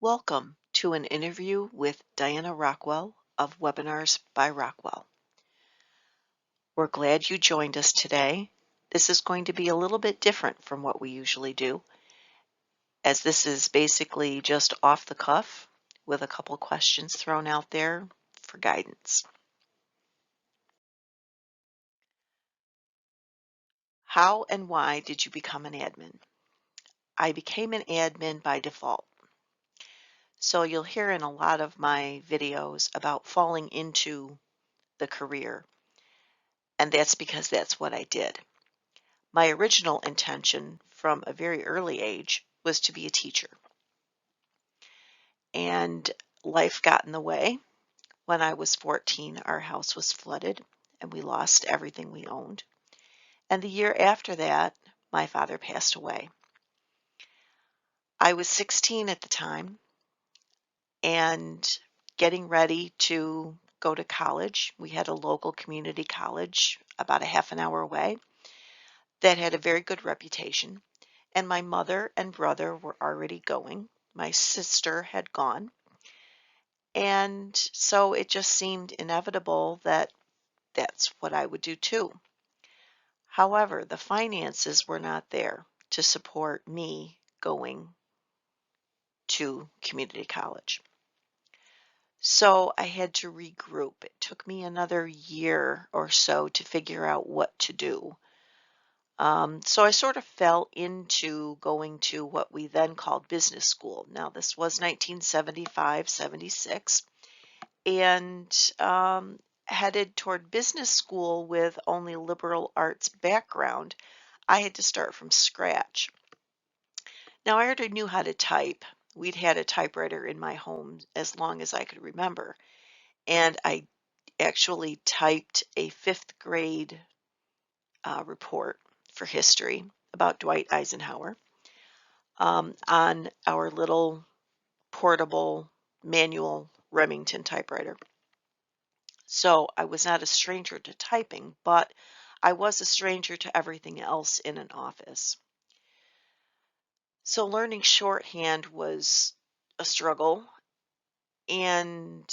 Welcome to an interview with Diana Rockwell of Webinars by Rockwell. We're glad you joined us today. This is going to be a little bit different from what we usually do, as this is basically just off the cuff with a couple questions thrown out there for guidance. How and why did you become an admin? I became an admin by default. So you'll hear in a lot of my videos about falling into the career, and that's because that's what I did. My original intention from a very early age was to be a teacher. And life got in the way. When I was 14, our house was flooded and we lost everything we owned. And the year after that, my father passed away. I was 16 at the time and getting ready to go to college. We had a local community college about a half an hour away that had a very good reputation. And my mother and brother were already going. My sister had gone. And so it just seemed inevitable that that's what I would do too. However, the finances were not there to support me going to community college. So I had to regroup. It took me another year or so to figure out what to do. So I sort of fell into going to what we then called business school. Now, this was 1975, 76, and headed toward business school with only liberal arts background. I had to start from scratch. Now, I already knew how to type. We'd had a typewriter in my home as long as I could remember, and I actually typed a fifth grade report for history about Dwight Eisenhower on our little portable manual Remington typewriter. So I was not a stranger to typing, but I was a stranger to everything else in an office. So learning shorthand was a struggle, and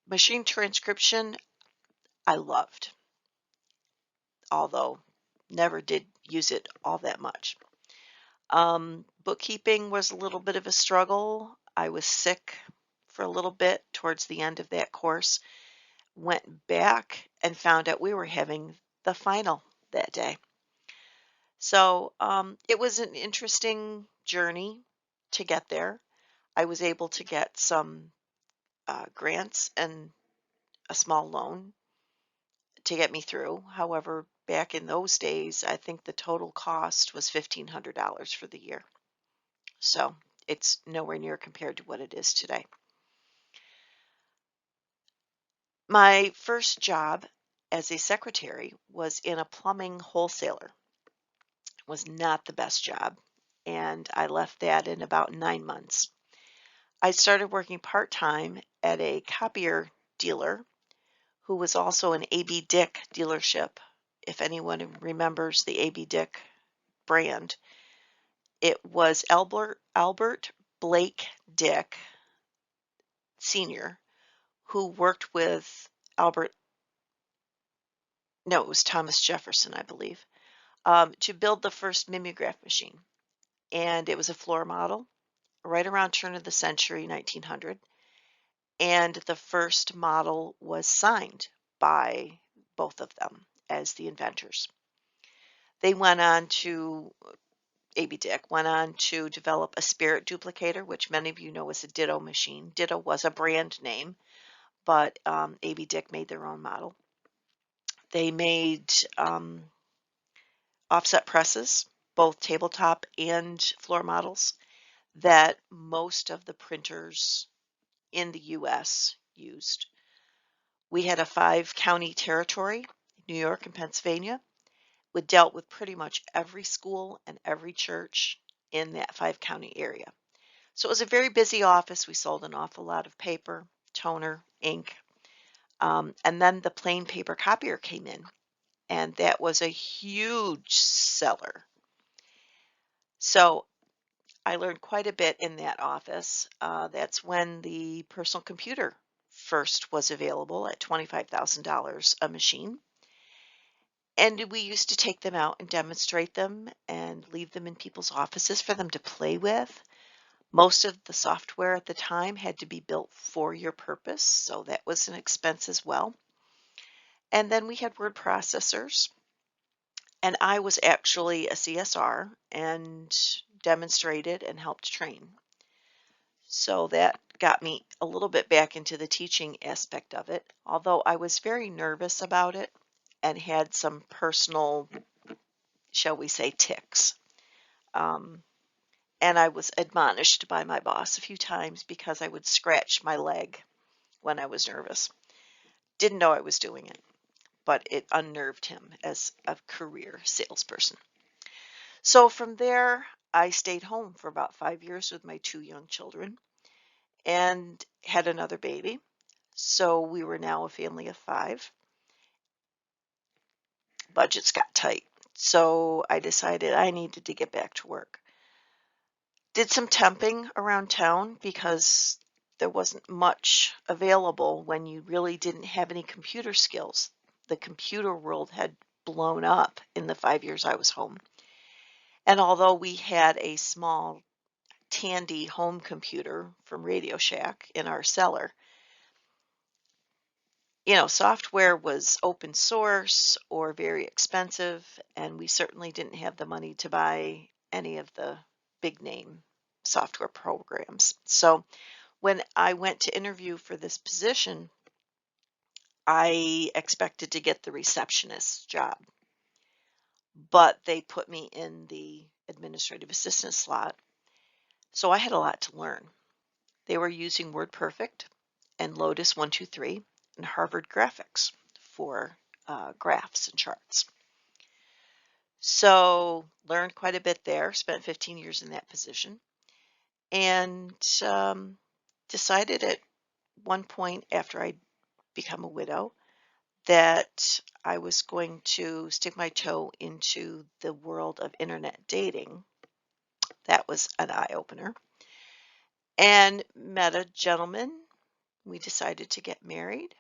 machine transcription I loved, although never did use it all that much. Bookkeeping was a little bit of a struggle. I was sick for a little bit towards the end of that course. Went back and found out we were having the final that day. So it was an interesting journey to get there. I was able to get some grants and a small loan to get me through. However, back in those days, I think the total cost was $1,500 for the year. So it's nowhere near compared to what it is today. My first job as a secretary was in a plumbing wholesaler. It was not the best job, and I left that in about 9 months. I started working part-time at a copier dealer who was also an A.B. Dick dealership. If anyone remembers the A.B. Dick brand, it was Albert Blake Dick Sr., who worked with it was Thomas Jefferson, I believe, to build the first mimeograph machine. And it was a floor model right around turn of the century, 1900. And the first model was signed by both of them as the inventors. They went on to, A.B. Dick went on to develop a spirit duplicator, which many of you know is a Ditto machine. Ditto was a brand name, but A.B. Dick made their own model. They made offset presses, both tabletop and floor models, that most of the printers in the U.S. used. We had a 5-county territory, New York and Pennsylvania. We dealt with pretty much every school and every church in that 5-county area. So it was a very busy office. We sold an awful lot of paper, toner, ink, and then the plain paper copier came in, and that was a huge seller. So I learned quite a bit in that office. That's when the personal computer first was available at $25,000 a machine. And we used to take them out and demonstrate them and leave them in people's offices for them to play with. Most of the software at the time had to be built for your purpose, so that was an expense as well. And then we had word processors, and I was actually a CSR and demonstrated and helped train. So that got me a little bit back into the teaching aspect of it, although I was very nervous about it and had some personal, shall we say, tics. Um, and I was admonished by my boss a few times because I would scratch my leg when I was nervous. Didn't know I was doing it, but it unnerved him as a career salesperson. So from there, I stayed home for about 5 years with my two young children and had another baby. So we were now a family of five. Budgets got tight. So I decided I needed to get back to work. Did some temping around town because there wasn't much available when you really didn't have any computer skills. The computer world had blown up in the 5 years I was home. And although we had a small Tandy home computer from Radio Shack in our cellar, software was open source or very expensive, and we certainly didn't have the money to buy any of the big name software programs. So when I went to interview for this position, I expected to get the receptionist job, but they put me in the administrative assistant slot. So I had a lot to learn. They were using WordPerfect and Lotus 123 and Harvard Graphics for graphs and charts. So learned quite a bit there, spent 15 years in that position, and decided at one point after I'd become a widow that I was going to stick my toe into the world of internet dating. That was an eye-opener. And met a gentleman. We decided to get married,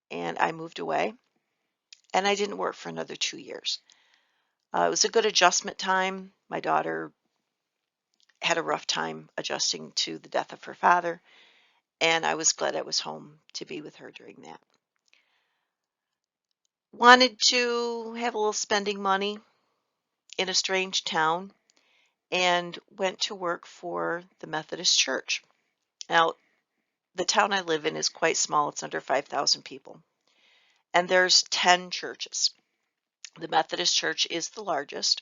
and I moved away, and I didn't work for another 2 years. It was a good adjustment time. My daughter had a rough time adjusting to the death of her father, and I was glad I was home to be with her during that. Wanted to have a little spending money in a strange town and went to work for the Methodist Church. Now, the town I live in is quite small. It's under 5,000 people, and there's 10 churches. The Methodist Church is the largest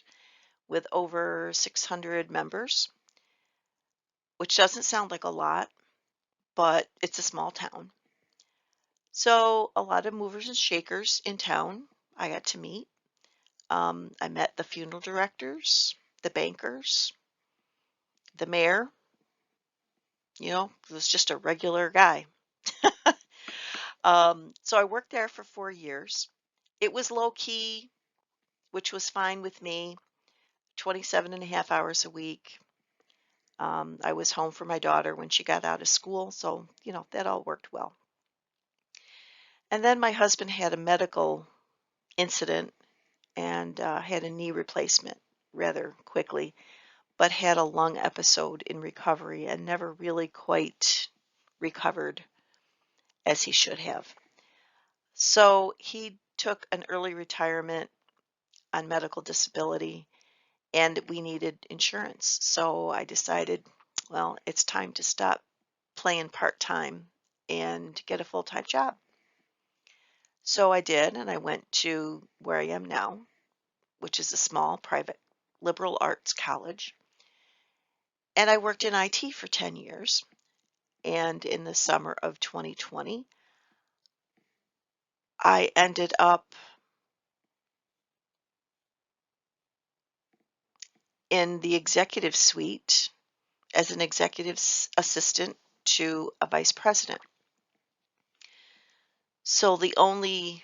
with over 600 members, which doesn't sound like a lot, but it's a small town. So a lot of movers and shakers in town I got to meet. I met the funeral directors, the bankers, the mayor. It was just a regular guy. So I worked there for 4 years. It was low key, which was fine with me, 27 and a half hours a week. I was home for my daughter when she got out of school, so, that all worked well. And then my husband had a medical incident and had a knee replacement rather quickly, but had a lung episode in recovery and never really quite recovered as he should have. So he took an early retirement on medical disability, and we needed insurance. So I decided, well, it's time to stop playing part-time and get a full-time job. So I did, and I went to where I am now, which is a small private liberal arts college. And I worked in IT for 10 years. And in the summer of 2020, I ended up in the executive suite as an executive assistant to a vice president. So the only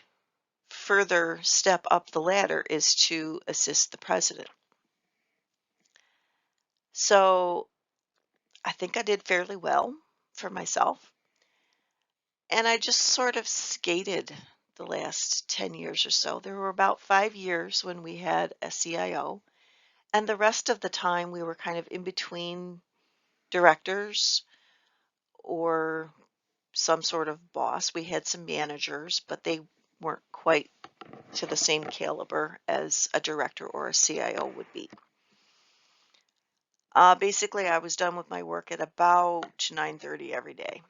further step up the ladder is to assist the president. So I think I did fairly well for myself. And I just sort of skated the last 10 years or so. There were about 5 years when we had a CIO, and the rest of the time we were kind of in between directors or some sort of boss. We had some managers, but they weren't quite to the same caliber as a director or a CIO would be. Basically, I was done with my work at about 9:30 every day.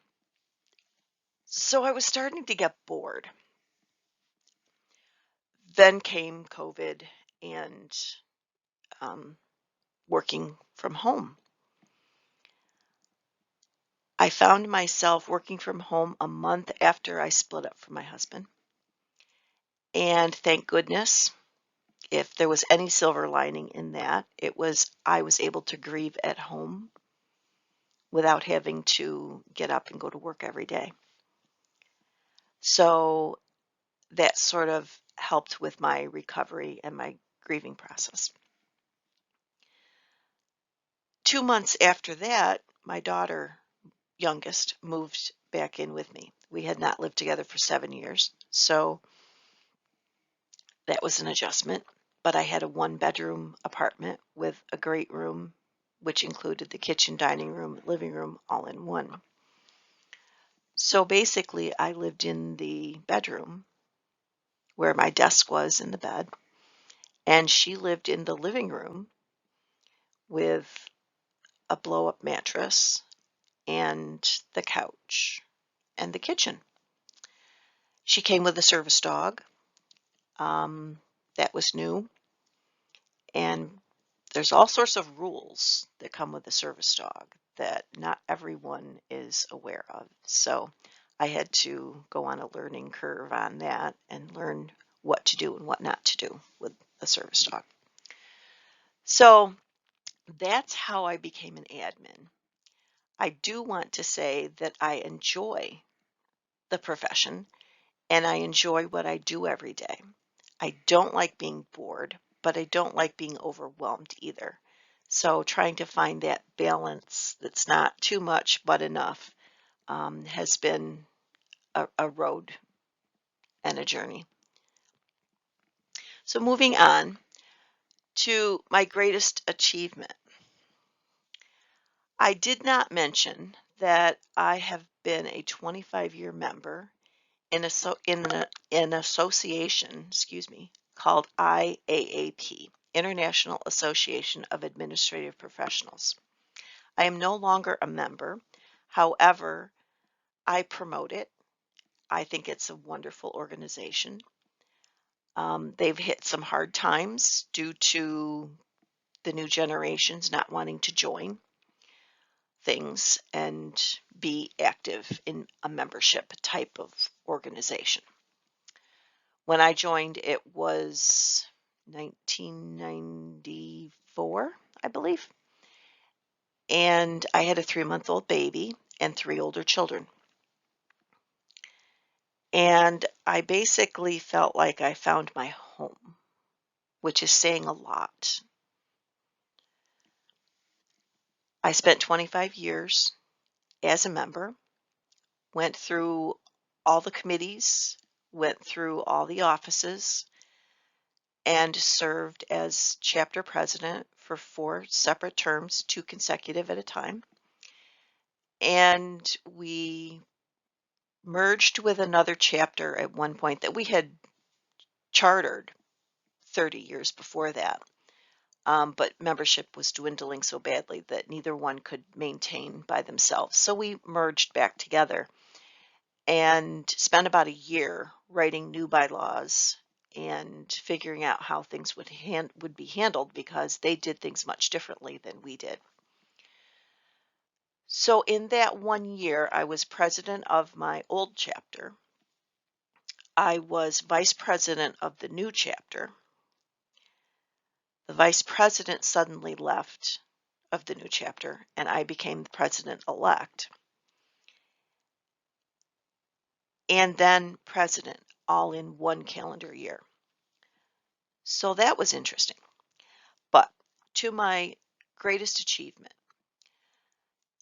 So I was starting to get bored. Then came COVID and um, working from home. I found myself working from home a month after I split up from my husband. And thank goodness, if there was any silver lining in that, it was I was able to grieve at home without having to get up and go to work every day. So that sort of helped with my recovery and my grieving process. 2 months after that, my daughter, youngest, moved back in with me. We had not lived together for 7 years, so that was an adjustment. But I had a one-bedroom apartment with a great room, which included the kitchen, dining room, living room, all in one. So basically, I lived in the bedroom where my desk was in the bed, and she lived in the living room with a blow-up mattress and the couch and the kitchen. She came with a service dog. That was new. And there's all sorts of rules that come with a service dog that not everyone is aware of. So I had to go on a learning curve on that and learn what to do and what not to do with a service dog. So that's how I became an admin. I do want to say that I enjoy the profession and I enjoy what I do every day. I don't like being bored, but I don't like being overwhelmed either. So trying to find that balance that's not too much but enough has been a road and a journey. So moving on to my greatest achievement. I did not mention that I have been a 25-year member in an association, called IAAP, International Association of Administrative Professionals. I am no longer a member. However, I promote it. I think it's a wonderful organization. They've hit some hard times due to the new generations not wanting to join things and be active in a membership type of organization. When I joined, it was 1994, I believe. And I had a 3-month-old baby and 3 older children. And I basically felt like I found my home, which is saying a lot. I spent 25 years as a member, went through all the committees, went through all the offices, and served as chapter president for 4 separate terms, 2 consecutive at a time. And we merged with another chapter at one point that we had chartered 30 years before that. But membership was dwindling so badly that neither one could maintain by themselves. So we merged back together and spent about a year writing new bylaws and figuring out how things would be handled because they did things much differently than we did. So in that 1 year, I was president of my old chapter. I was vice president of the new chapter. The vice president suddenly left of the new chapter, and I became the president-elect. And then president, all in one calendar year. So that was interesting. But to my greatest achievement,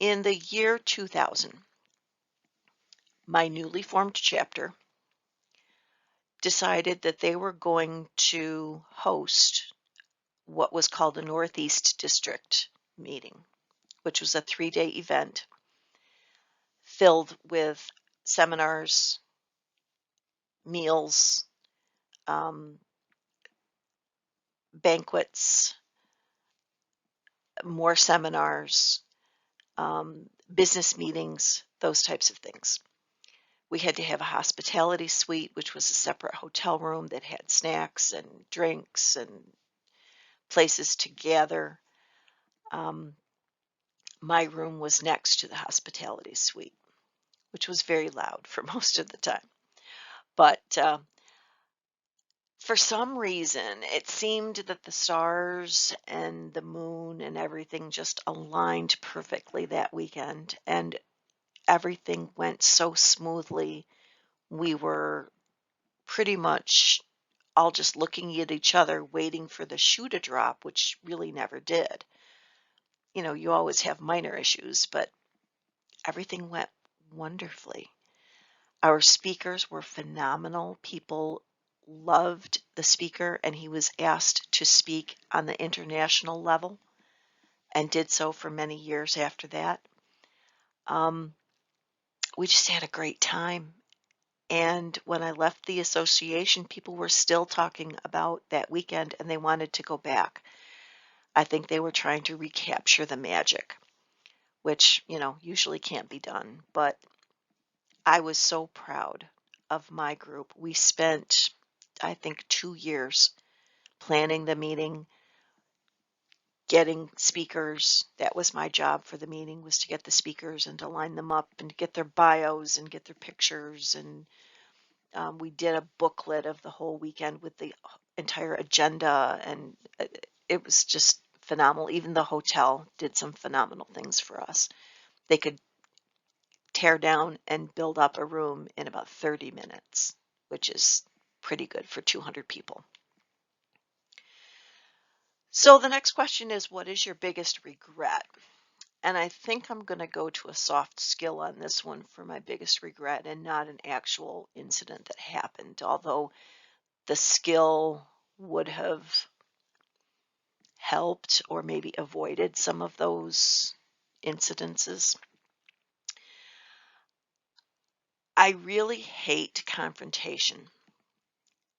In the year 2000, my newly formed chapter decided that they were going to host what was called a Northeast District meeting, which was a 3-day event filled with seminars, meals, um, banquets, more seminars, business meetings, those types of things. We had to have a hospitality suite, which was a separate hotel room that had snacks and drinks and places to gather. Um, my room was next to the hospitality suite, which was very loud for most of the time. But for some reason, it seemed that the stars and the moon and everything just aligned perfectly that weekend, and everything went so smoothly. We were pretty much all just looking at each other, waiting for the shoe to drop, which really never did. You know, you always have minor issues, but everything went wonderfully. Our speakers were phenomenal. People loved the speaker, and he was asked to speak on the international level and did so for many years after that. Um, we just had a great time. And when I left the association, people were still talking about that weekend and they wanted to go back. I think they were trying to recapture the magic, which, you know, usually can't be done. But I was so proud of my group. We spent, I think, 2 years planning the meeting, getting speakers. That was my job for the meeting, was to get the speakers and to line them up and to get their bios and get their pictures. And we did a booklet of the whole weekend with the entire agenda, and it was just phenomenal. Even the hotel did some phenomenal things for us. They could tear down and build up a room in about 30 minutes, which is pretty good for 200 people. So the next question is, what is your biggest regret? And I think I'm going to go to a soft skill on this one for my biggest regret and not an actual incident that happened, although the skill would have helped or maybe avoided some of those incidences. I really hate confrontation,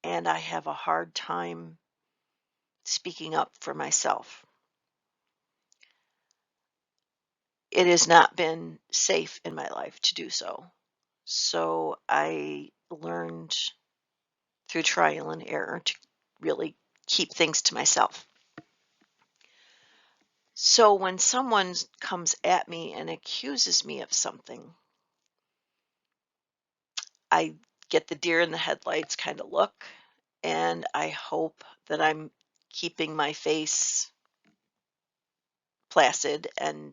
and I have a hard time speaking up for myself. It has not been safe in my life to do so. So I learned through trial and error to really keep things to myself. So when someone comes at me and accuses me of something, I get the deer in the headlights kind of look, and I hope that I'm keeping my face placid and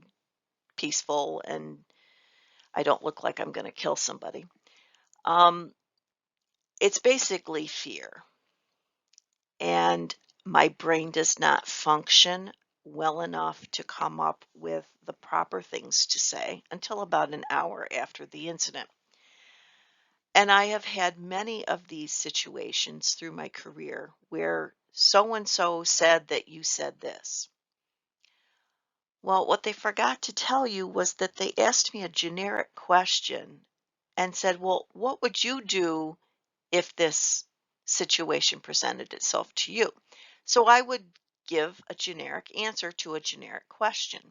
peaceful and I don't look like I'm going to kill somebody. Um, it's basically fear. And my brain does not function well enough to come up with the proper things to say until about an hour after the incident. And I have had many of these situations through my career where so and so said that you said this. Well, what they forgot to tell you was that they asked me a generic question and said, well, what would you do if this situation presented itself to you? So I would give a generic answer to a generic question.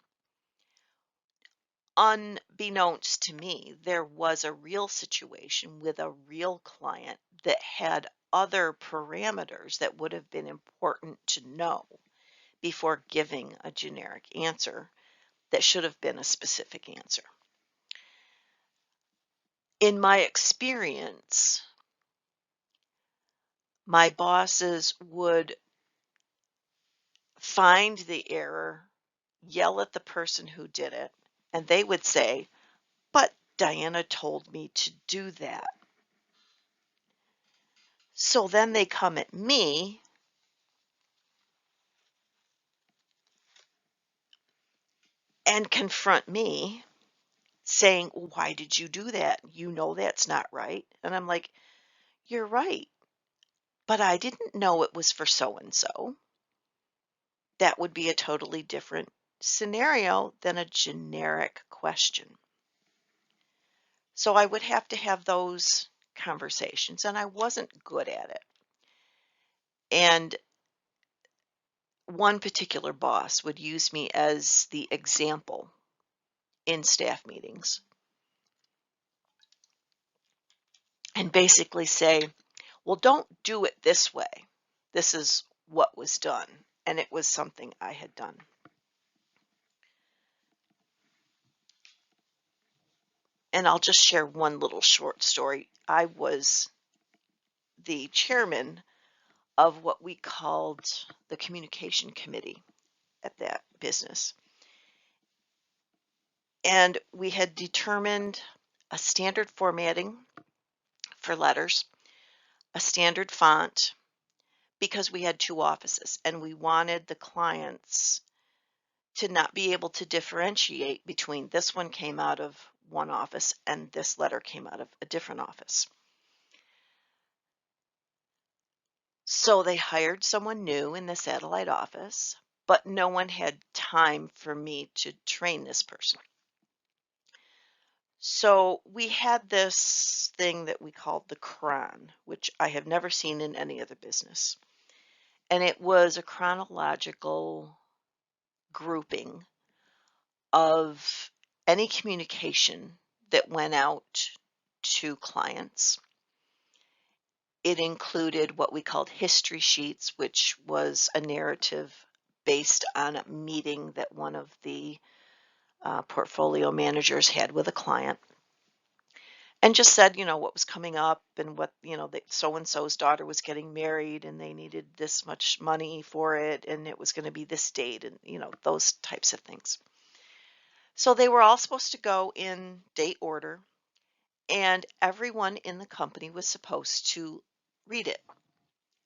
Unbeknownst to me, there was a real situation with a real client that had other parameters that would have been important to know before giving a generic answer that should have been a specific answer. In my experience, my bosses would find the error, yell at the person who did it, and they would say, but Diana told me to do that. So then they come at me and confront me saying, "Well, why did you do that? You know that's not right." And I'm like, "You're right, but I didn't know it was for so and so." That would be a totally different scenario than a generic question. So I would have to have those conversations, and I wasn't good at it. And one particular boss would use me as the example in staff meetings and basically say, "Well, don't do it this way. This is what was done." And it was something I had done. And I'll just share one little short story. I was the chairman of what we called the communication committee at that business. And we had determined a standard formatting for letters, a standard font, because we had two offices and we wanted the clients to not be able to differentiate between this one came out of one office and this letter came out of a different office. So they hired someone new in the satellite office, but no one had time for me to train this person. So we had this thing that we called the cron, which I have never seen in any other business. And it was a chronological grouping of any communication that went out to clients. It included what we called history sheets, which was a narrative based on a meeting that one of the portfolio managers had with a client, and just said, what was coming up and what, that so and so's daughter was getting married and they needed this much money for it and it was going to be this date and, those types of things. So they were all supposed to go in date order, and everyone in the company was supposed to read it.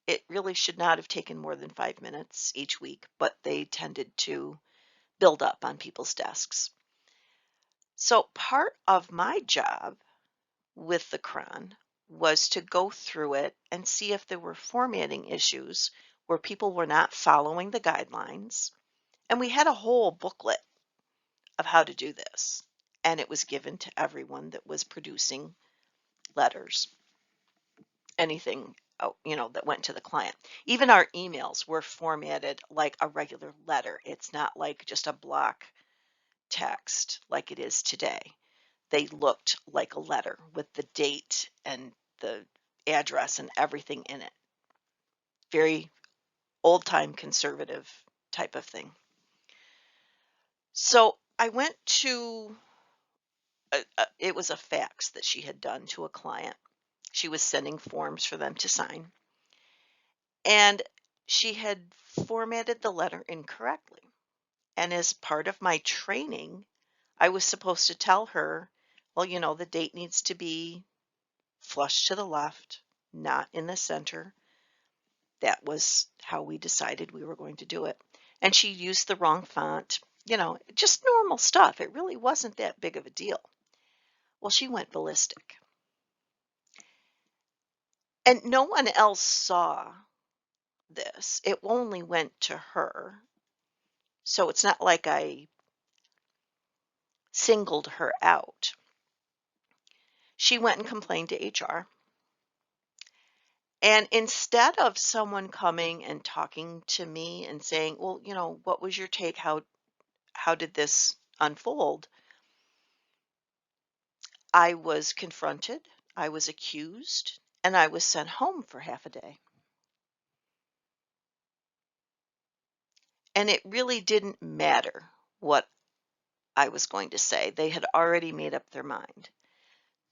It really should not have taken more than 5 minutes each week, but they tended to build up on people's desks. So part of my job with the cron was to go through it and see if there were formatting issues where people were not following the guidelines. And we had a whole booklet of how to do this, and it was given to everyone that was producing letters, anything that went to the client. Even our emails were formatted like a regular letter. It's not like just a block text like it is today. They looked like a letter with the date and the address and everything in it. Very old-time conservative type of thing. So I went to, it was a fax that she had done to a client. She was sending forms for them to sign. And she had formatted the letter incorrectly. And as part of my training, I was supposed to tell her, well, the date needs to be flush to the left, not in the center. That was how we decided we were going to do it. And she used the wrong font, just normal stuff. It really wasn't that big of a deal. Well, she went ballistic. And no one else saw this. It only went to her. So it's not like I singled her out. She went and complained to HR. And instead of someone coming and talking to me and saying, well, what was your take? How did this unfold? I was confronted, I was accused, and I was sent home for half a day. And it really didn't matter what I was going to say. They had already made up their mind.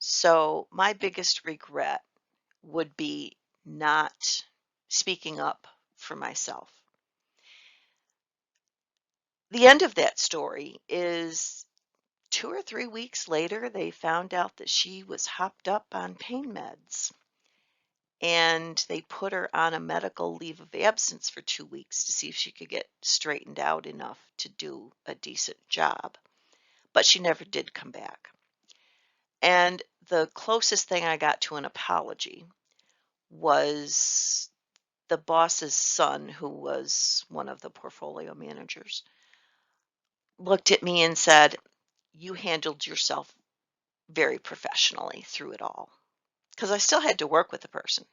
So my biggest regret would be not speaking up for myself. The end of that story is 2 or 3 weeks later, they found out that she was hopped up on pain meds. And they put her on a medical leave of absence for 2 weeks to see if she could get straightened out enough to do a decent job. But she never did come back. And the closest thing I got to an apology was the boss's son, who was one of the portfolio managers, looked at me and said, "You handled yourself very professionally through it all." Because I still had to work with the person,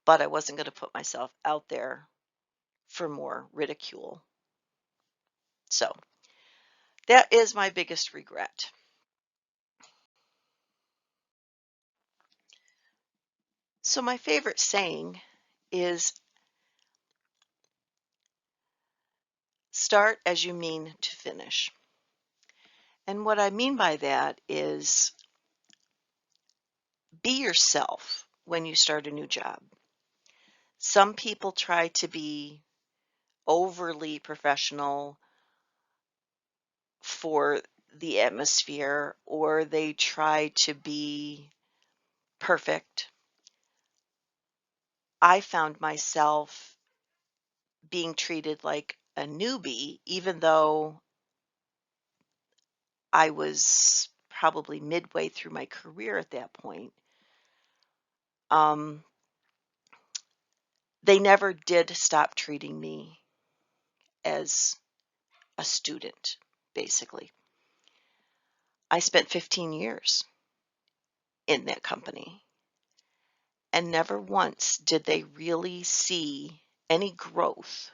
but I wasn't going to put myself out there for more ridicule. So that is my biggest regret. So my favorite saying is, start as you mean to finish. And what I mean by that is, be yourself when you start a new job. Some people try to be overly professional for the atmosphere, or they try to be perfect. I found myself being treated like a newbie, even though I was probably midway through my career at that point. Um, they never did stop treating me as a student, basically. I spent 15 years in that company, and never once did they really see any growth,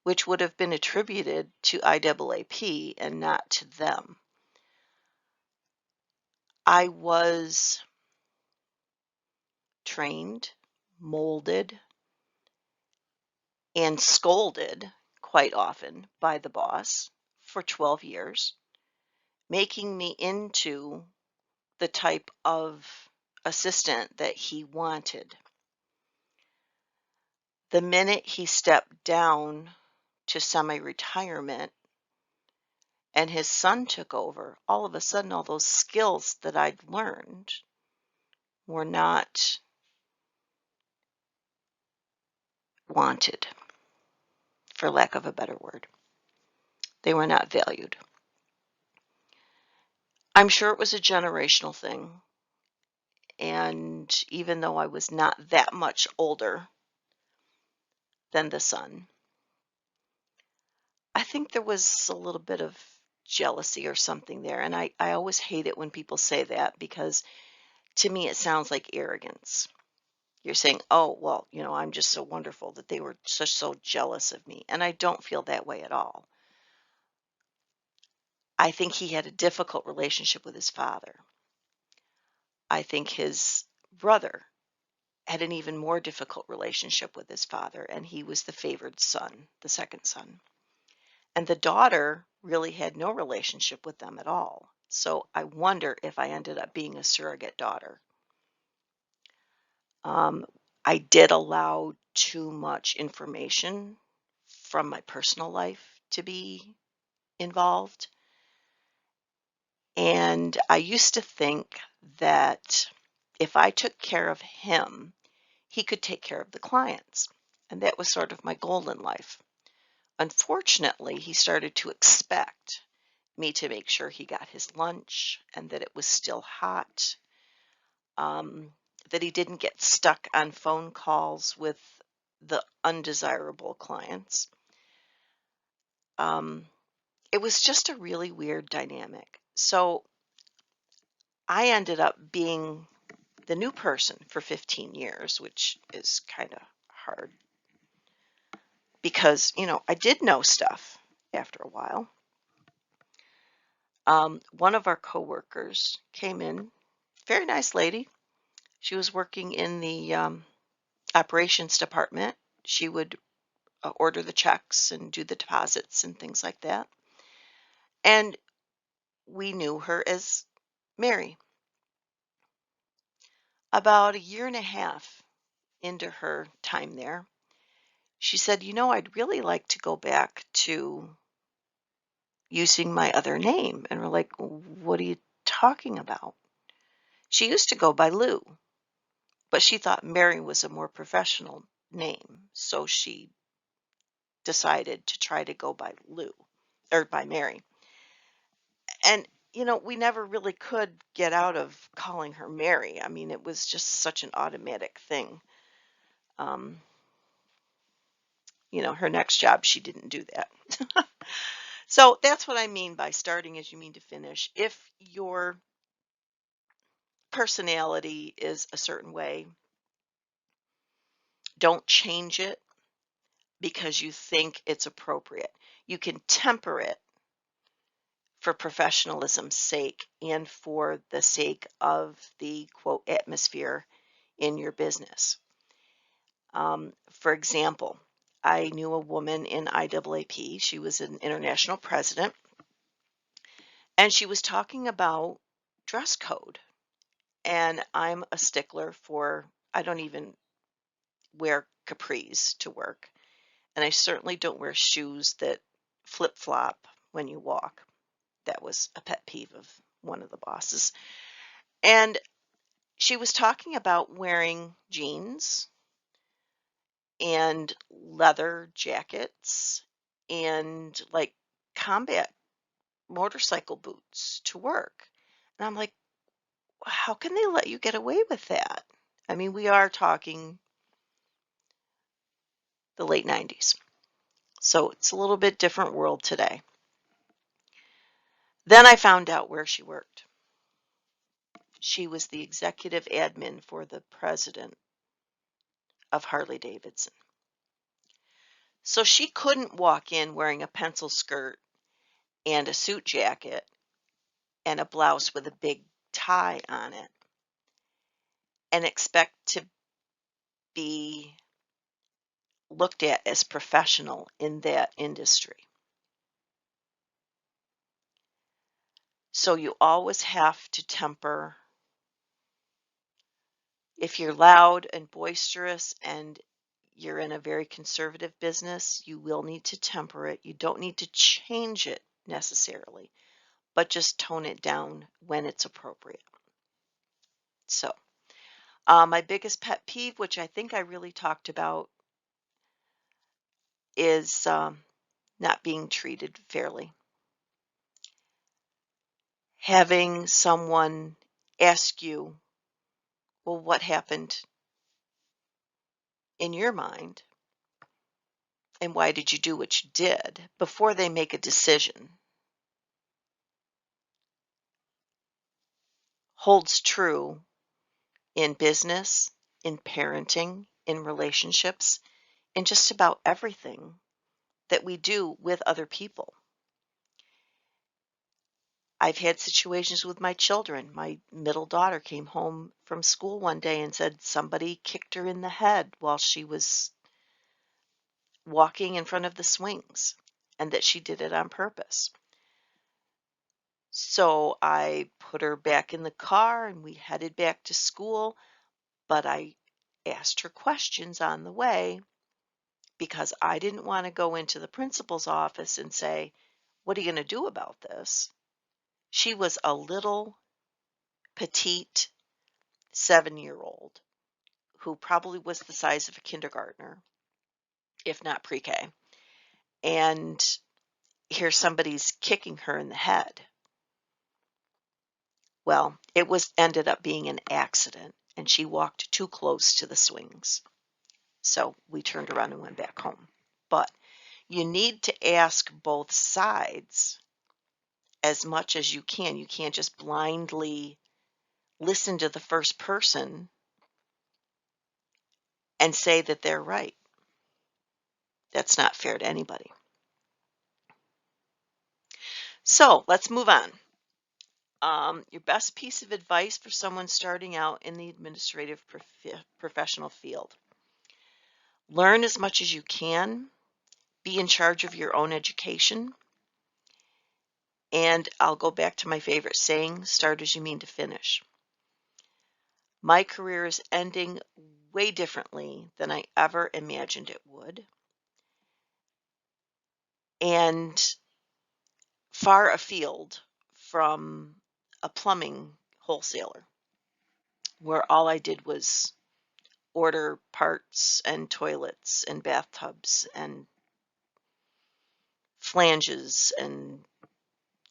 which would have been attributed to IAAP and not to them. I was trained, molded, and scolded quite often by the boss for 12 years, making me into the type of assistant that he wanted. The minute he stepped down to semi-retirement and his son took over, all of a sudden all those skills that I'd learned were not wanted, for lack of a better word. They were not valued. I'm sure it was a generational thing, and even though I was not that much older than the son, I think there was a little bit of jealousy or something there. And I always hate it when people say that, because to me it sounds like arrogance. You're saying, oh, well, I'm just so wonderful that they were so jealous of me. And I don't feel that way at all. I think he had a difficult relationship with his father. I think his brother had an even more difficult relationship with his father, and he was the favored son, the second son. And the daughter really had no relationship with them at all. So I wonder if I ended up being a surrogate daughter. Um, I did allow too much information from my personal life to be involved. And I used to think that if I took care of him, he could take care of the clients. And that was sort of my goal in life. Unfortunately, he started to expect me to make sure he got his lunch and that it was still hot, that he didn't get stuck on phone calls with the undesirable clients. It was just a really weird dynamic. So I ended up being the new person for 15 years, which is kind of hard because, I did know stuff after a while. One of our coworkers came in, very nice lady. She was working in the operations department. She would order the checks and do the deposits and things like that. And we knew her as Mary. About a year and a half into her time there, she said, I'd really like to go back to using my other name. And we're like, what are you talking about? She used to go by Lou, but she thought Mary was a more professional name. So she decided to try to go by Lou or by Mary. And we never really could get out of calling her Mary. I mean, it was just such an automatic thing. Um, her next job, she didn't do that. So that's what I mean by starting as you mean to finish. If your personality is a certain way, don't change it because you think it's appropriate. You can temper it for professionalism's sake and for the sake of the quote atmosphere in your business. For example, I knew a woman in IAAP. She was an international president, and she was talking about dress code. And I'm a stickler for, I don't even wear capris to work. And I certainly don't wear shoes that flip flop when you walk. That was a pet peeve of one of the bosses. And she was talking about wearing jeans and leather jackets and like combat motorcycle boots to work. And I'm like, how can they let you get away with that? I mean, we are talking the late 90s. So it's a little bit different world today. Then I found out where she worked. She was the executive admin for the president of Harley Davidson. So she couldn't walk in wearing a pencil skirt and a suit jacket and a blouse with a big tie on it and expect to be looked at as professional in that industry. So you always have to temper. If you're loud and boisterous and you're in a very conservative business, you will need to temper it. You don't need to change it necessarily, but just tone it down when it's appropriate. So, my biggest pet peeve, which I think I really talked about, is not being treated fairly. Having someone ask you, well, what happened in your mind and why did you do what you did before they make a decision holds true in business, in parenting, in relationships, in just about everything that we do with other people. I've had situations with my children. My middle daughter came home from school one day and said somebody kicked her in the head while she was walking in front of the swings and that she did it on purpose. So I put her back in the car and we headed back to school, but I asked her questions on the way because I didn't want to go into the principal's office and say, what are you going to do about this? She was a little petite 7-year-old who probably was the size of a kindergartner, if not pre-K. And here somebody's kicking her in the head. Well, it was ended up being an accident and she walked too close to the swings. So we turned around and went back home. But you need to ask both sides as much as you can. You can't just blindly listen to the first person and say that they're right. That's not fair to anybody. So let's move on. Your best piece of advice for someone starting out in the administrative professional field. Learn as much as you can. Be in charge of your own education. And I'll go back to my favorite saying, start as you mean to finish. My career is ending way differently than I ever imagined it would. And far afield from a plumbing wholesaler where all I did was order parts and toilets and bathtubs and flanges and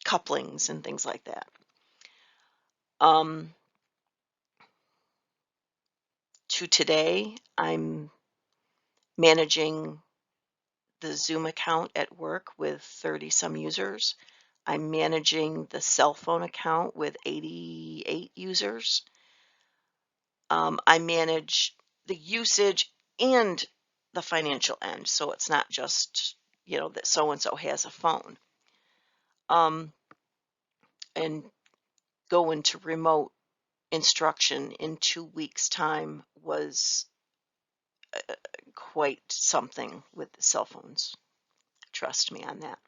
couplings and things like that. To today, I'm managing the Zoom account at work with 30 some users. I'm managing the cell phone account with 88 users. I manage the usage and the financial end, so it's not just, that so and so has a phone. And go into remote instruction in 2 weeks' time was quite something with the cell phones. Trust me on that.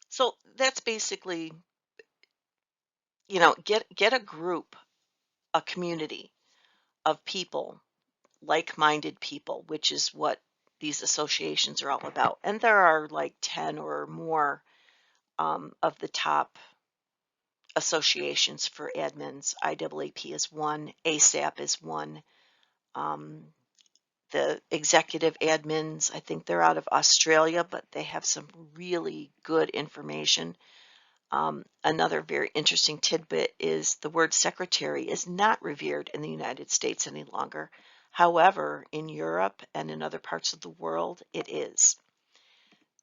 So that's basically, get a group, a community of people, like-minded people, which is what these associations are all about. And there are like 10 or more of the top associations for admins. IAAP is one, ASAP is one. The executive admins, I think they're out of Australia, but they have some really good information. Another very interesting tidbit is the word secretary is not revered in the United States any longer. However, in Europe and in other parts of the world, it is.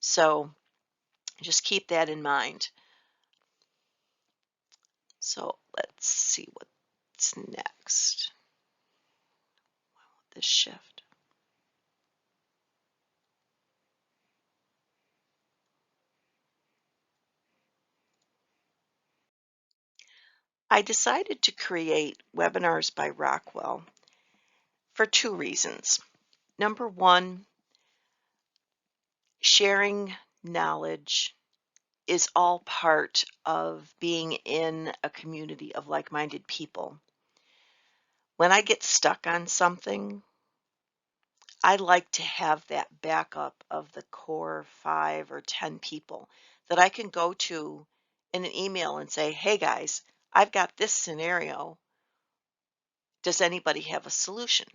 So just keep that in mind. So let's see what's next. This shift. I decided to create webinars by Rockwell for 2 reasons. Number one, sharing knowledge is all part of being in a community of like-minded people. When I get stuck on something, I like to have that backup of the core 5 or 10 people that I can go to in an email and say, hey guys, I've got this scenario. Does anybody have a solution?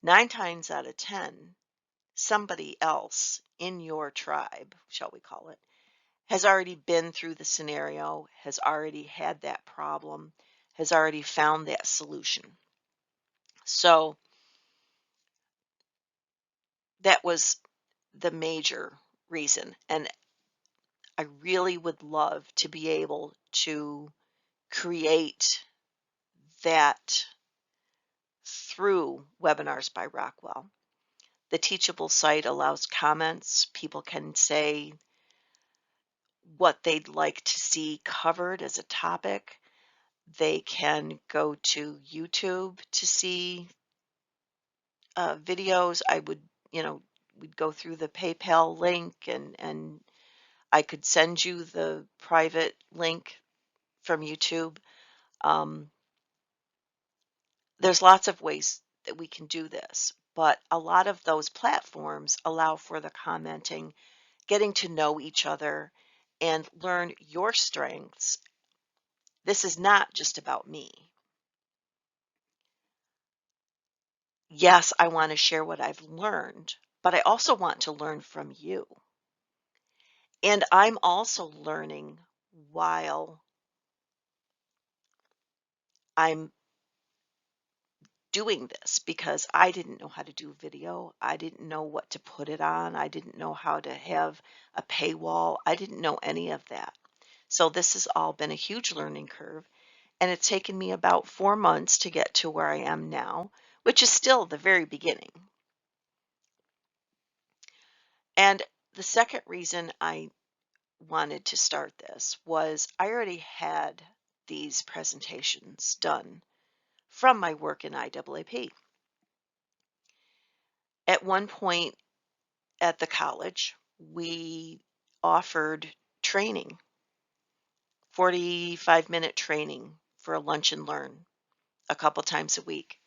9 times out of 10, somebody else in your tribe, shall we call it, has already been through the scenario, has already had that problem, has already found that solution. So that was the major reason. And I really would love to be able to create that through webinars by Rockwell. The Teachable site allows comments. People can say what they'd like to see covered as a topic. They can go to YouTube to see videos. We'd go through the PayPal link and I could send you the private link from YouTube. There's lots of ways that we can do this, but a lot of those platforms allow for the commenting, getting to know each other, and learn your strengths. This is not just about me. Yes, I want to share what I've learned, but I also want to learn from you. And I'm also learning while I'm doing this because I didn't know how to do video. I didn't know what to put it on. I didn't know how to have a paywall. I didn't know any of that. So this has all been a huge learning curve, and it's taken me about 4 months to get to where I am now, which is still the very beginning. And the second reason I wanted to start this was I already had these presentations done from my work in IAAP. At one point at the college, we offered training, 45-minute training for a lunch and learn a couple times a week.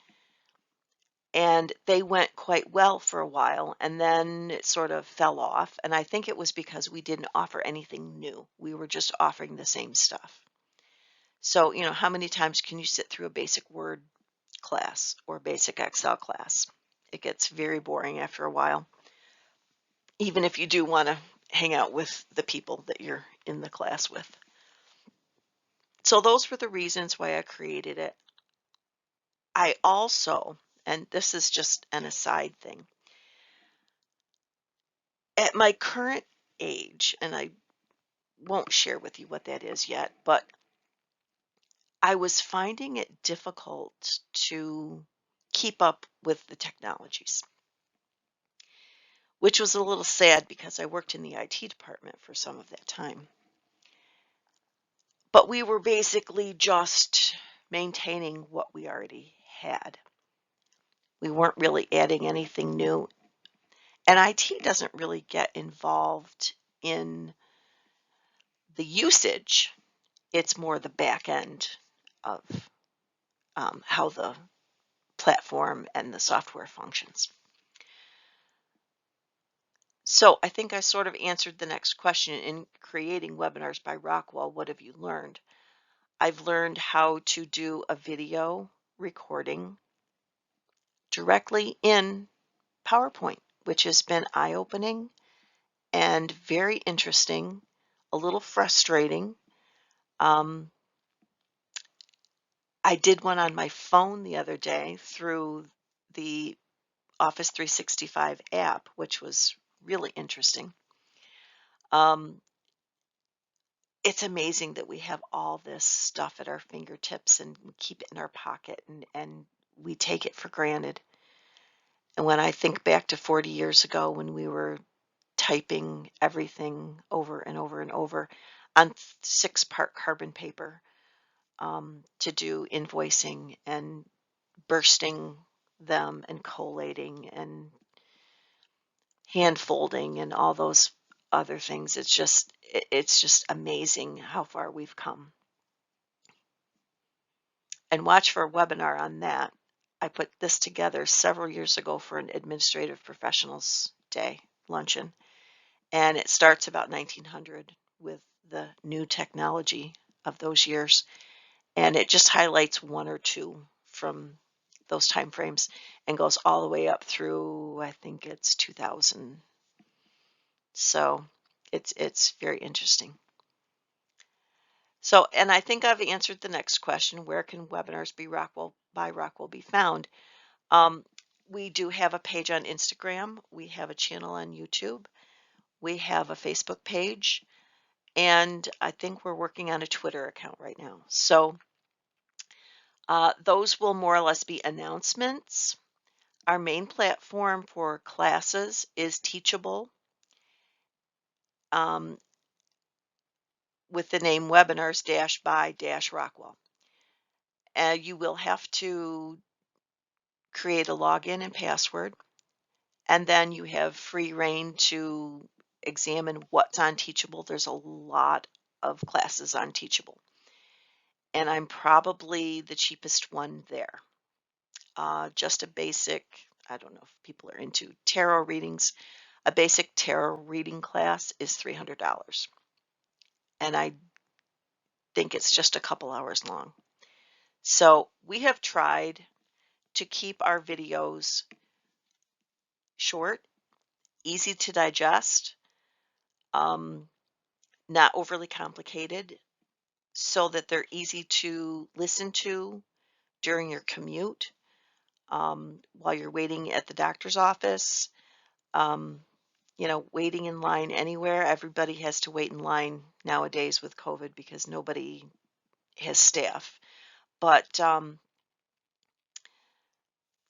And they went quite well for a while, and then it sort of fell off. And I think it was because we didn't offer anything new. We were just offering the same stuff. So, how many times can you sit through a basic Word class or basic Excel class? It gets very boring after a while. Even if you do want to hang out with the people that you're in the class with. So those were the reasons why I created it. I also, and this is just an aside thing, at my current age, and I won't share with you what that is yet, but I was finding it difficult to keep up with the technologies, which was a little sad because I worked in the IT department for some of that time. But we were basically just maintaining what we already had. We weren't really adding anything new. And IT doesn't really get involved in the usage. It's more the back end of how the platform and the software functions. So I think I sort of answered the next question. In creating webinars by Rockwell, what have you learned? I've learned how to do a video recording directly in PowerPoint, which has been eye-opening and very interesting, a little frustrating. Um, I did one on my phone the other day through the Office 365 app, which was really interesting. It's amazing that we have all this stuff at our fingertips and we keep it in our pocket and we take it for granted. And when I think back to 40 years ago when we were typing everything over and over and over on 6-part carbon paper to do invoicing and bursting them and collating and hand folding and all those other things. It's just amazing how far we've come. And watch for a webinar on that. I put this together several years ago for an Administrative Professionals Day luncheon, and it starts about 1900 with the new technology of those years, and it just highlights one or two from those time frames and goes all the way up through, I think it's 2000. So it's very interesting. So, and I think I've answered the next question: where can webinars by Rockwell be found? Um, we do have a page on Instagram. We have a channel on YouTube. We have a Facebook page, and I think we're working on a Twitter account right now. So those will more or less be announcements. Our main platform for classes is Teachable, um, with the name webinars-by-Rockwell. You will have to create a login and password, and then you have free reign to examine what's on Teachable. There's a lot of classes on Teachable, and I'm probably the cheapest one there. Just a basic, I don't know if people are into tarot readings, a basic tarot reading class is $300, and I think it's just a couple hours long. So we have tried to keep our videos short, easy to digest, not overly complicated, so that they're easy to listen to during your commute, while you're waiting at the doctor's office, um, waiting in line anywhere. Everybody has to wait in line nowadays with COVID because nobody has staff. But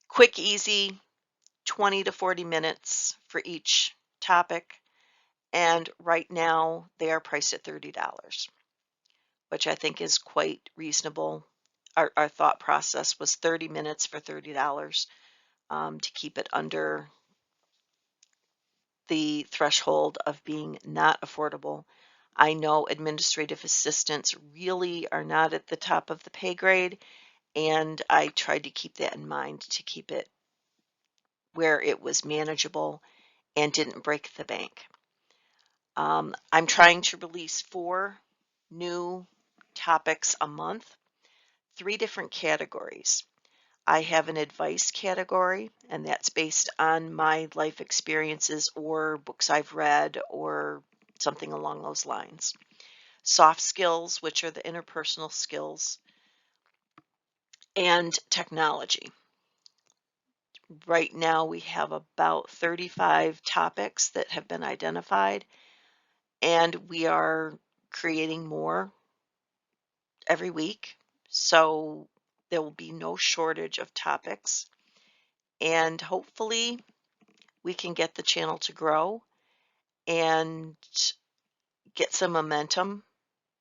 quick, easy, 20 to 40 minutes for each topic. And right now they are priced at $30, which I think is quite reasonable. Our thought process was 30 minutes for $30, to keep it under the threshold of being not affordable. I know administrative assistants really are not at the top of the pay grade, and I tried to keep that in mind to keep it where it was manageable and didn't break the bank. I'm trying to release 4 new topics a month, 3 different categories. I have an advice category, and that's based on my life experiences or books I've read or something along those lines. Soft skills, which are the interpersonal skills, and technology. Right now, we have about 35 topics that have been identified, and we are creating more every week. So there will be no shortage of topics, and hopefully, we can get the channel to grow and get some momentum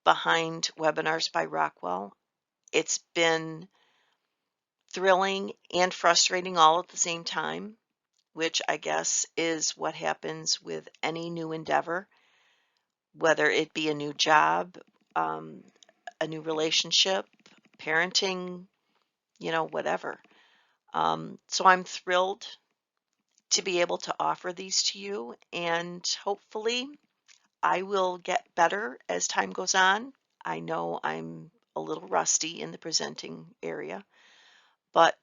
behind webinars by Rockwell. It's been thrilling and frustrating all at the same time, which I guess is what happens with any new endeavor, whether it be a new job, um, a new relationship, parenting, whatever. So I'm thrilled to be able to offer these to you, and hopefully I will get better as time goes on. I know I'm a little rusty in the presenting area, but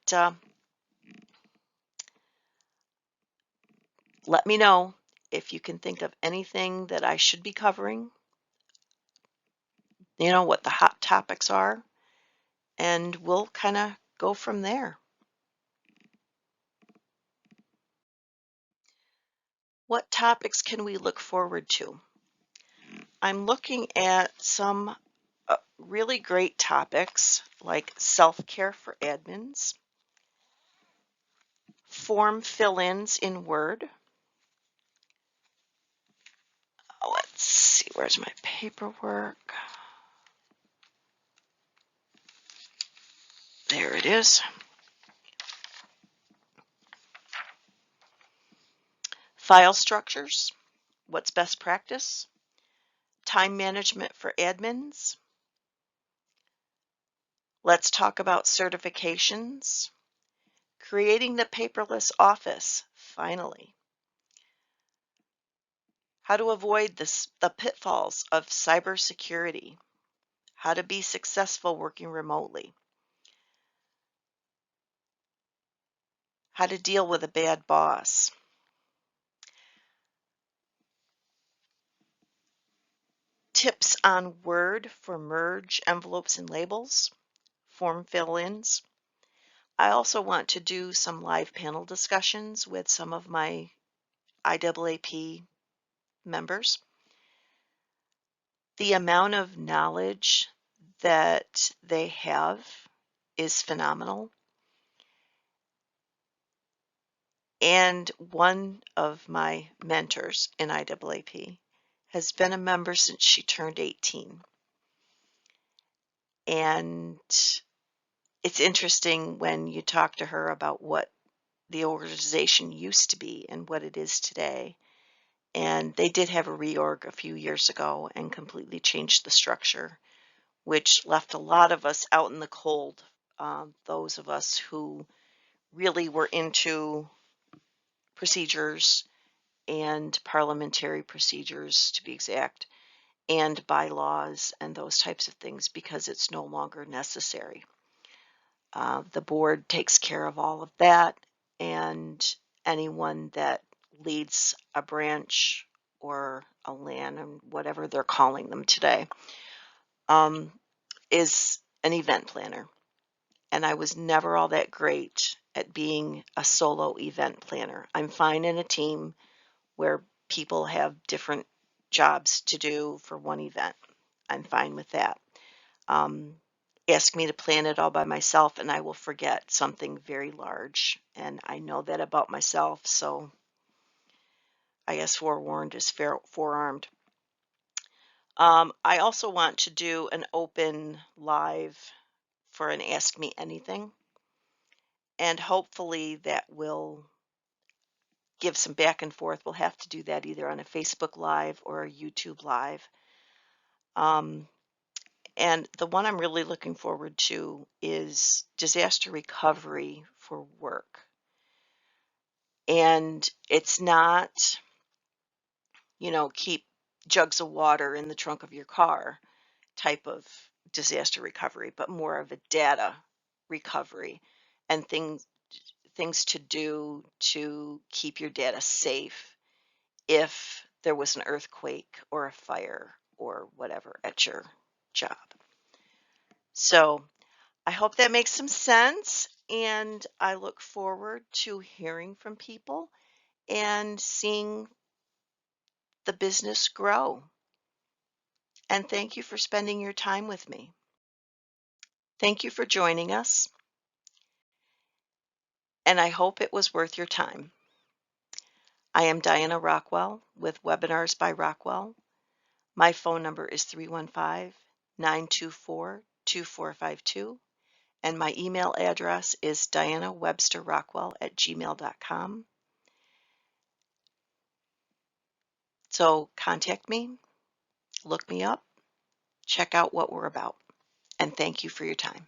let me know if you can think of anything that I should be covering, what the hot topics are, and we'll kind of go from there. What topics can we look forward to? I'm looking at some really great topics like self-care for admins, form fill-ins in Word. Let's see, where's my paperwork? There it is. File structures, what's best practice, time management for admins. Let's talk about certifications, creating the paperless office, finally. How to avoid the pitfalls of cybersecurity, how to be successful working remotely, how to deal with a bad boss, tips on Word for merge envelopes and labels, form fill-ins. I also want to do some live panel discussions with some of my IAAP members. The amount of knowledge that they have is phenomenal. And one of my mentors in IAAP has been a member since she turned 18. And it's interesting when you talk to her about what the organization used to be and what it is today. And they did have a reorg a few years ago and completely changed the structure, which left a lot of us out in the cold. Those of us who really were into procedures and parliamentary procedures, to be exact, and bylaws and those types of things, because it's no longer necessary. The board takes care of all of that, and anyone that leads a branch or a LAN, and whatever they're calling them today, is an event planner. And I was never all that great at being a solo event planner. I'm fine in a team where people have different jobs to do for one event. I'm fine with that. Ask me to plan it all by myself and I will forget something very large. And I know that about myself, so I guess forewarned is forearmed. I also want to do an open live for an Ask Me Anything. And hopefully that will give some back and forth. We'll have to do that either on a Facebook Live or a YouTube Live. And the one I'm really looking forward to is disaster recovery for work. And it's not, keep jugs of water in the trunk of your car type of disaster recovery, but more of a data recovery and things to do to keep your data safe if there was an earthquake or a fire or whatever at your job. So I hope that makes some sense, and I look forward to hearing from people and seeing the business grow. And thank you for spending your time with me. Thank you for joining us, and I hope it was worth your time. I am Diana Rockwell with Webinars by Rockwell. My phone number is 315-924-2452, and my email address is dianawebsterrockwell@gmail.com. So contact me, look me up, check out what we're about, and thank you for your time.